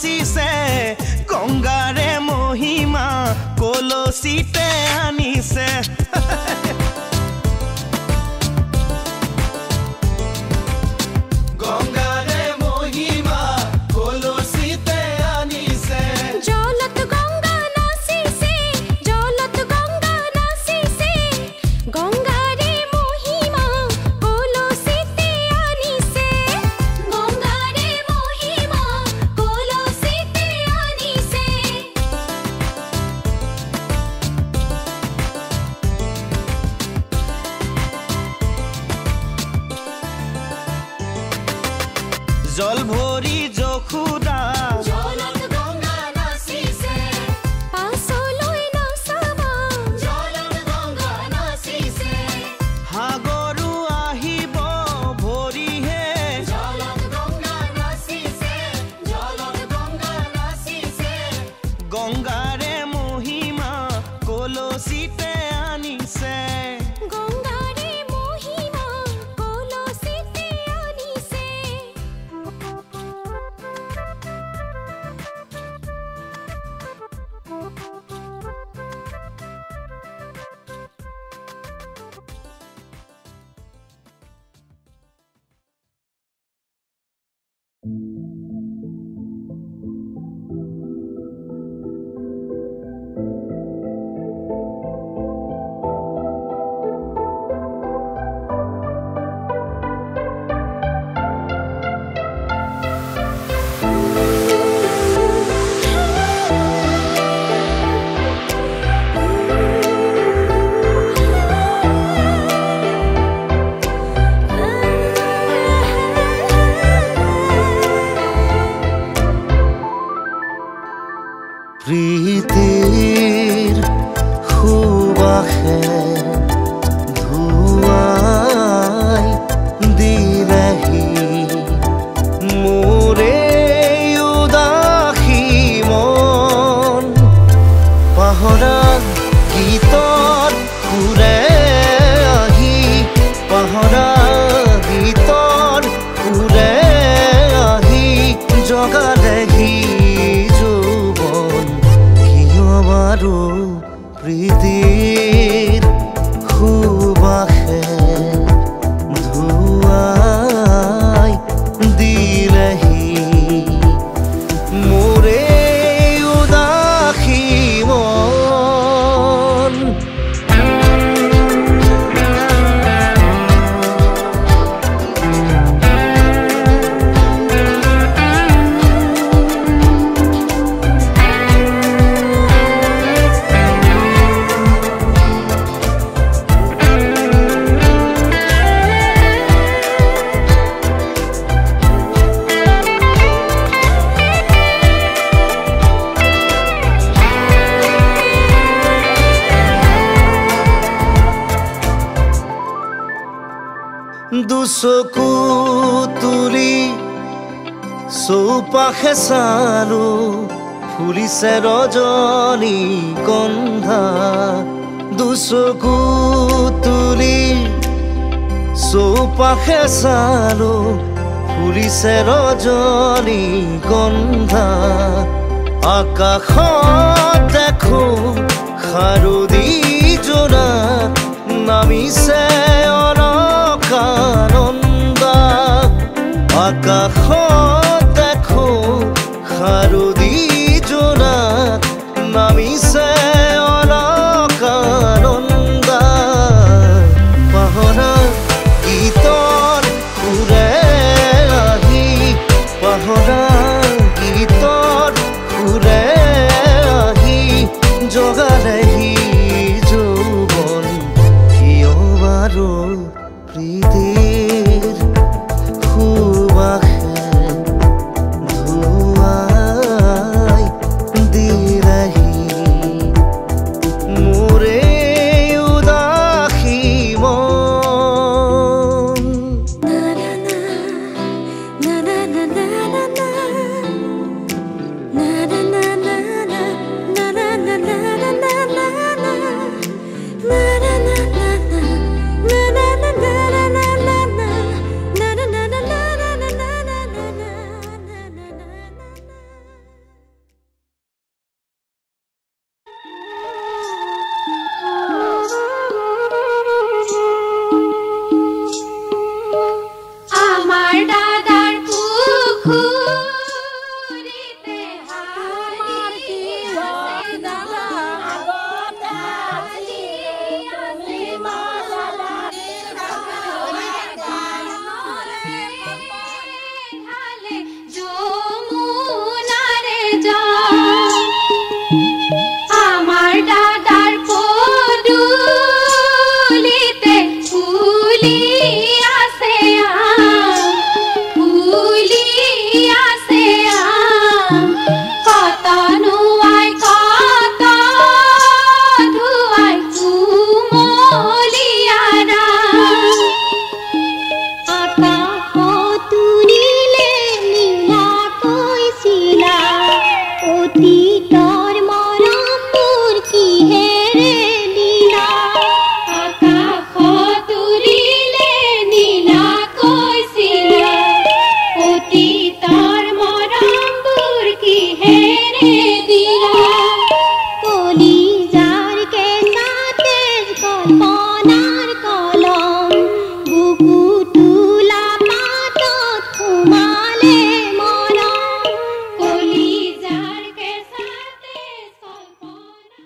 নাচিছে গংগাৰে মহিমা কলসিতে আনিছে গংগাৰে মহিমা কলসিতে আনিছে জলত গঙ্গা নাচিছে জলত গঙ্গা নাচিছে গঙ্গাৰে মহিমা কলসিতে আনিছে গঙ্গাৰে মহিমা কলসিতে আনিছে জল ভৰি যশোদা জলত গঙ্গা নাচিছে পাছলৈ নাচাবা জলত গঙ্গা নাচিছে সাগৰো আহিব ভৰিহে জলত গঙ্গা নাচিছে জলত গঙ্গা নাচিছে গংগাৰে মহিমা কলসিতে আনিছে গঙ্গাৰে মহিমা কলসিতে আনিছে প্ৰীতিৰ সুবাসে ধুৱাই দিলেহি মোৰে উদাসী মন পাহৰা গীতৰ সুৰে আহি পাহৰা গীতৰ সুৰে আহি জগালেহি আৰু প্ৰীতিৰ সুবাসে ধুৱাই দিলেহি মোৰে উদাসী মন দুচকু তুলি চৌপাশে চালো ফুলিছে ৰজনী গন্ধা দুচকু তুলি চৌপাশে চালো ফুলিছে ৰজনী গন্ধা আকাশত দেখো শাৰদী জোনা নামিছে অলকানন্দা আকাশত দেখো শাৰদী জোনা নামিছে অলকানন্দা পাহৰা গীতৰ সুৰে আহি পাহৰা গীতৰ সুৰে আহি জগালেহি যৌৱন কিয় বাৰু প্ৰীতিৰ সুবাসে তৰ মৰমবোৰ কিহেৰে লীলা আকাশত উৰিলে নীলাকৈ চিলা অতীতৰ মৰমবোৰ কিহেৰে দিলা কলিজাৰ কেঁচা তেজ কল্পনাৰ কলম বুকু তোলা পাতত সোমালে মৰম কলিজাৰ কেঁচা তেজ কল্পনাৰ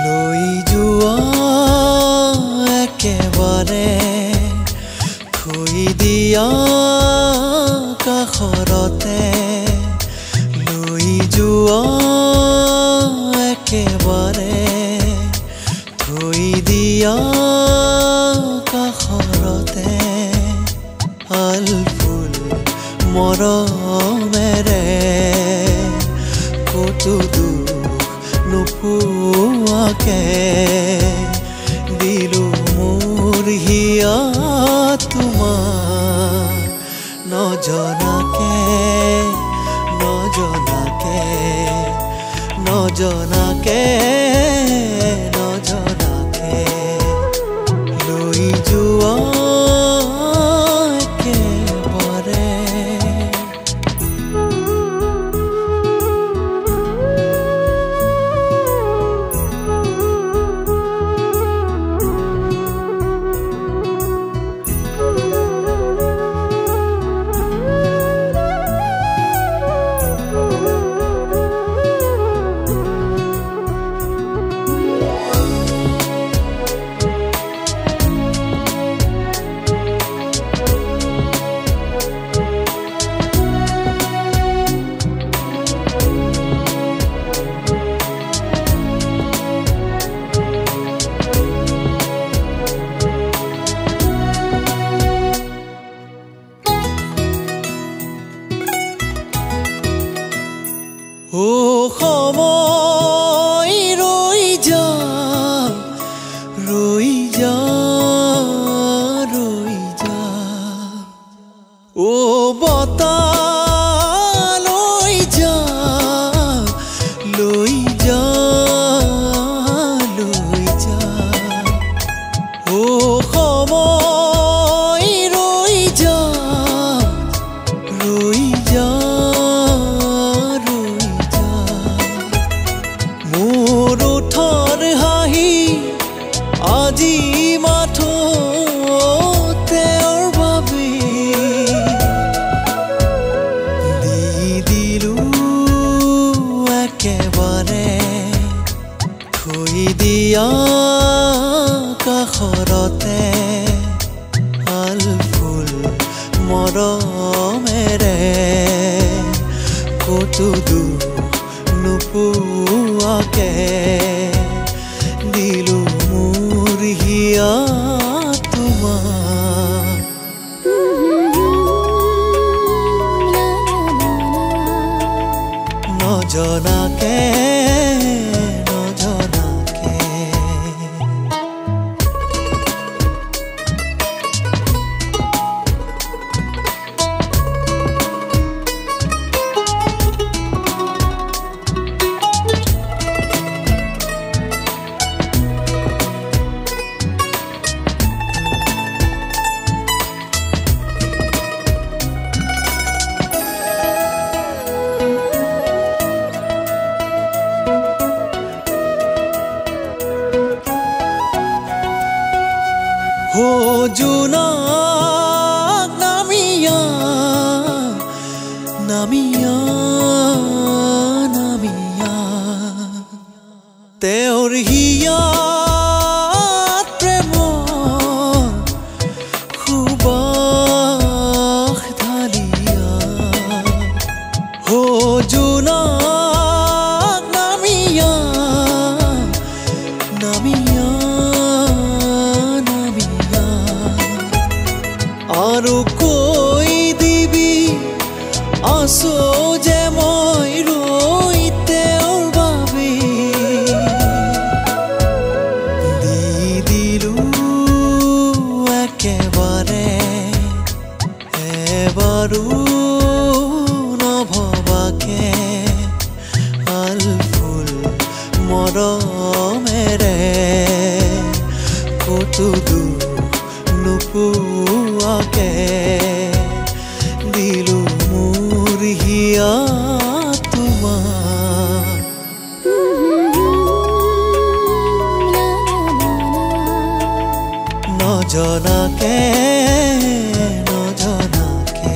লৈ যোৱা একেবাৰে থৈ দিয়া কাষৰতে লৈ যোৱা একেবাৰে থৈ দিয়া কাষৰতে আলফুল মৰমেৰে কতো দুখ নোপোৱাকে দিলো মোৰ হিয়া তোমাক নজনাকে নজনাকে নজনাকে নজনাকে লৈ যোৱা একেবাৰে ও সময় ৰৈ যা ৰৈ যা ৰৈ যা ও বতাহ লৈ যা লৈ যা লৈ যা ও সময় ৰৈ যা ৰৈ যা মোৰ ওঠৰ হাঁহি আজি মাথো তেওঁৰ বাবে দি দিলো একেবাৰে থৈ দিয়া কাষৰতে আলফুল মৰমেৰে কতো দুখ নোপোৱাকে দিলো মোৰ হিয়া তোমাক নজনাকে নজনাকে জোনাক নামিয়া নামিয়া নামিয়া তেওঁৰ হিয়াত প্ৰেমৰ সুবাস ঢালিয়া ও জোনাক নামিয়া নামিয়া নামিয়া আৰু কৈ দিবি আছো যে মই ৰৈ তেওঁৰ বাবে দি দিলো একেবাৰে এবাৰো নভবাকে আল ফুল মৰমেৰে কতো দুখ নোপোৱাকে দিলো মোৰ হিয়া তোমাক নজনাকে নজনাকে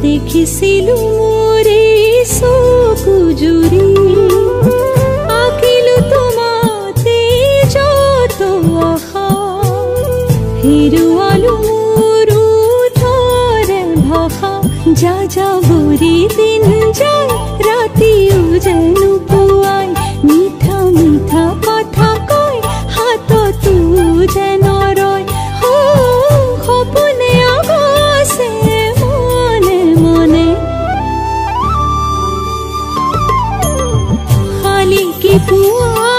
দেখিছিলো মোৰে চকু জুৰি আঁকিলো তোমাতে যত আশা হেৰুৱালো মোৰ ওঠৰে ভাষা যা যাবৰি দিন যায় ৰাতিও যেন পুৱাই মিঠা মিঠা কথা কয় হাততো যেন ৰয় সপোনে আগছে মনে মনে খালি কি পুৱা